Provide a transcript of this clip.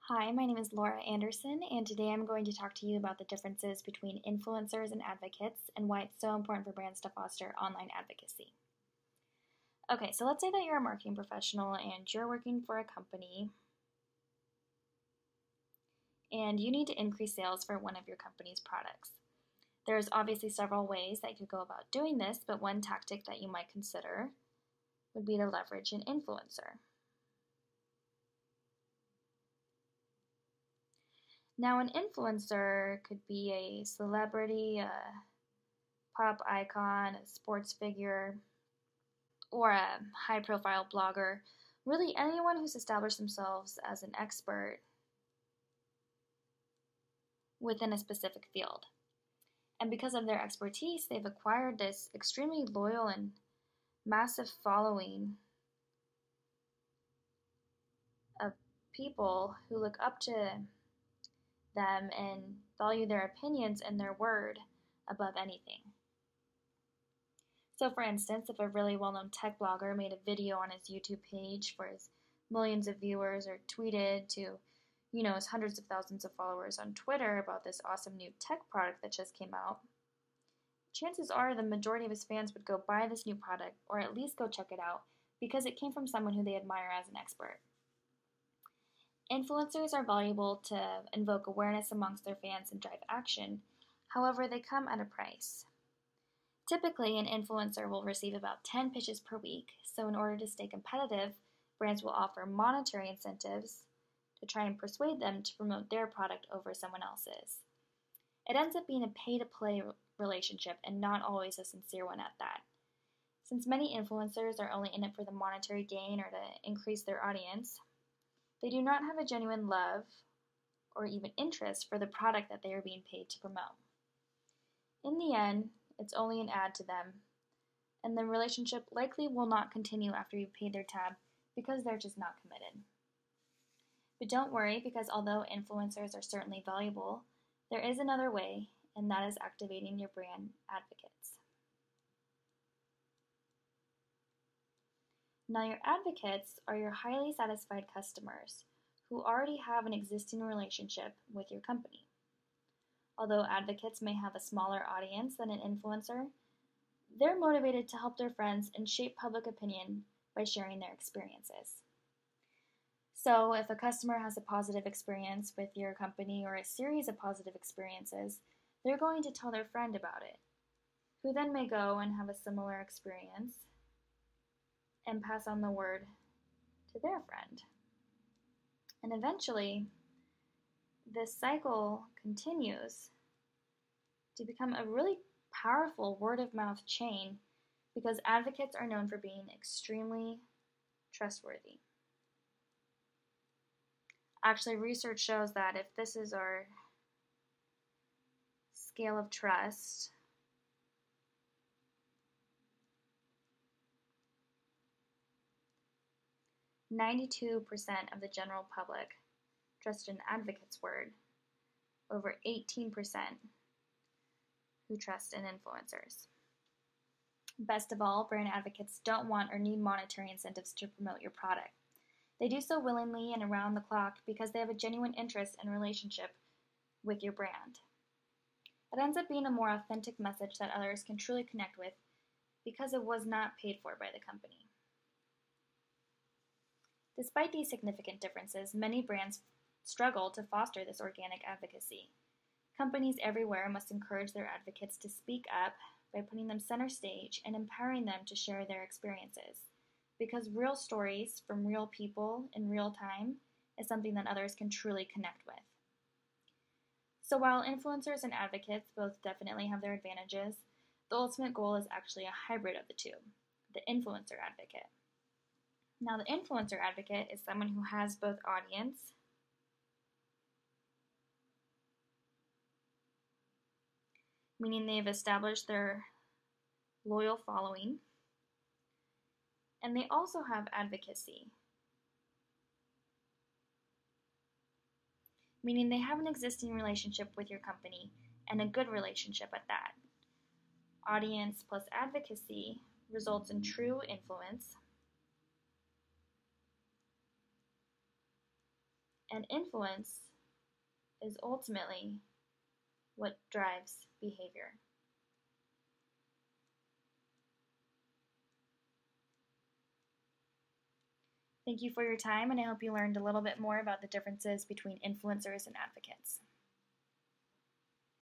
Hi, my name is Laura Anderson, and today I'm going to talk to you about the differences between influencers and advocates and why it's so important for brands to foster online advocacy. Okay, so let's say that you're a marketing professional and you're working for a company and you need to increase sales for one of your company's products. There's obviously several ways that you could go about doing this, but one tactic that you might consider would be to leverage an influencer. Now, an influencer could be a celebrity, a pop icon, a sports figure, or a high profile blogger, really anyone who's established themselves as an expert within a specific field. And because of their expertise, they've acquired this extremely loyal and massive following of people who look up to them and value their opinions and their word above anything. So, for instance, if a really well known tech blogger made a video on his YouTube page for his millions of viewers or tweeted to, his hundreds of thousands of followers on Twitter about this awesome new tech product that just came out, chances are the majority of his fans would go buy this new product or at least go check it out because it came from someone who they admire as an expert. Influencers are valuable to invoke awareness amongst their fans and drive action. However, they come at a price. Typically, an influencer will receive about 10 pitches per week, so in order to stay competitive, brands will offer monetary incentives to try and persuade them to promote their product over someone else's. It ends up being a pay-to-play relationship and not always a sincere one at that. Since many influencers are only in it for the monetary gain or to increase their audience, they do not have a genuine love or even interest for the product that they are being paid to promote. In the end, it's only an ad to them, and the relationship likely will not continue after you've paid their tab because they're just not committed. But don't worry, because although influencers are certainly valuable, there is another way, and that is activating your brand advocates. Now, your advocates are your highly satisfied customers who already have an existing relationship with your company. Although advocates may have a smaller audience than an influencer, they're motivated to help their friends and shape public opinion by sharing their experiences. So, if a customer has a positive experience with your company or a series of positive experiences, they're going to tell their friend about it, who then may go and have a similar experience and pass on the word to their friend. And eventually, this cycle continues to become a really powerful word-of-mouth chain because advocates are known for being extremely trustworthy. Actually, research shows that if this is our scale of trust, "92% of the general public trust an advocate's word, over 18% who trust in influencers." Best of all, brand advocates don't want or need monetary incentives to promote your product. They do so willingly and around the clock because they have a genuine interest and relationship with your brand. It ends up being a more authentic message that others can truly connect with because it was not paid for by the company. Despite these significant differences, many brands struggle to foster this organic advocacy. Companies everywhere must encourage their advocates to speak up by putting them center stage and empowering them to share their experiences, because real stories from real people in real time is something that others can truly connect with. So while influencers and advocates both definitely have their advantages, the ultimate goal is actually a hybrid of the two, the influencer advocate. Now, the influencer advocate is someone who has both audience meaning they've established their loyal following, and they also have advocacy, meaning they have an existing relationship with your company and a good relationship at that. Audience plus advocacy results in true influence, And influence is ultimately what drives behavior. Thank you for your time, and I hope you learned a little bit more about the differences between influencers and advocates.